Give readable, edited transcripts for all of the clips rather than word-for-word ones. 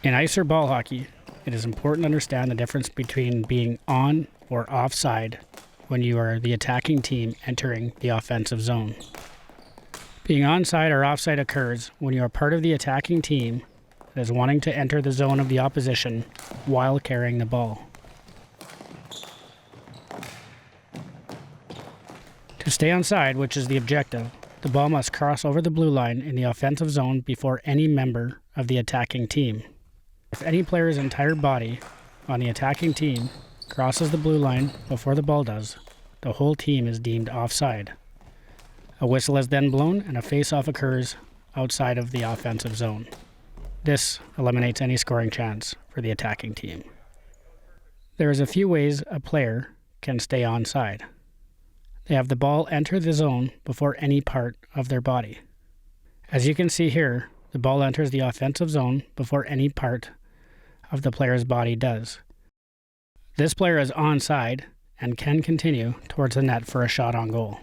In ice or ball hockey, it is important to understand the difference between being on or offside when you are the attacking team entering the offensive zone. Being onside or offside occurs when you are part of the attacking team that is wanting to enter the zone of the opposition while carrying the ball. To stay onside, which is the objective, the ball must cross over the blue line in the offensive zone before any member of the attacking team. If any player's entire body on the attacking team crosses the blue line before the ball does, the whole team is deemed offside. A whistle is then blown and a face-off occurs outside of the offensive zone. This eliminates any scoring chance for the attacking team. There is a few ways a player can stay onside. They have the ball enter the zone before any part of their body. As you can see here, the ball enters the offensive zone before any part of the player's body does. This player is onside and can continue towards the net for a shot on goal.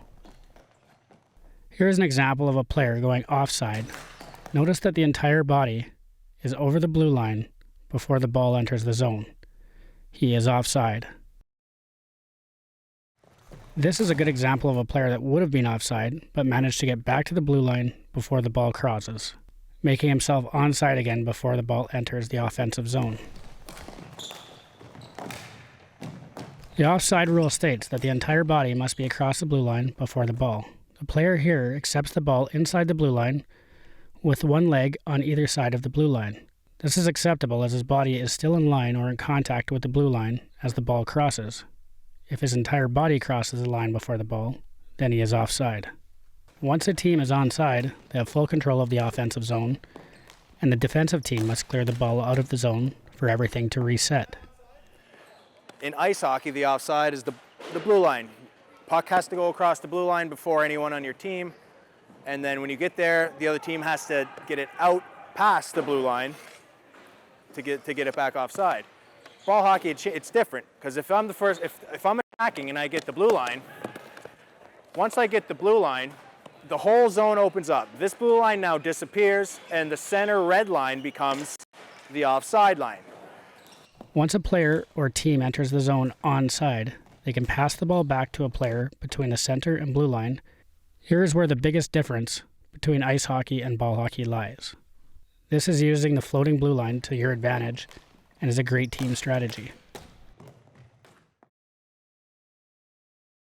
Here is an example of a player going offside. Notice that the entire body is over the blue line before the ball enters the zone. He is offside. This is a good example of a player that would have been offside but managed to get back to the blue line before the ball crosses, making himself onside again before the ball enters the offensive zone. The offside rule states that the entire body must be across the blue line before the ball. The player here accepts the ball inside the blue line with one leg on either side of the blue line. This is acceptable as his body is still in line or in contact with the blue line as the ball crosses. If his entire body crosses the line before the ball, then he is offside. Once a team is onside, they have full control of the offensive zone, and the defensive team must clear the ball out of the zone for everything to reset. In ice hockey, the offside is the blue line. Puck has to go across the blue line before anyone on your team, and then when you get there, the other team has to get it out past the blue line to get it back offside. Ball hockey, it's different, because if I'm the first, if I'm attacking and I get the blue line, once I get the blue line, the whole zone opens up. This blue line now disappears, and the center red line becomes the offside line. Once a player or team enters the zone onside, they can pass the ball back to a player between the center and blue line. Here is where the biggest difference between ice hockey and ball hockey lies. This is using the floating blue line to your advantage and is a great team strategy.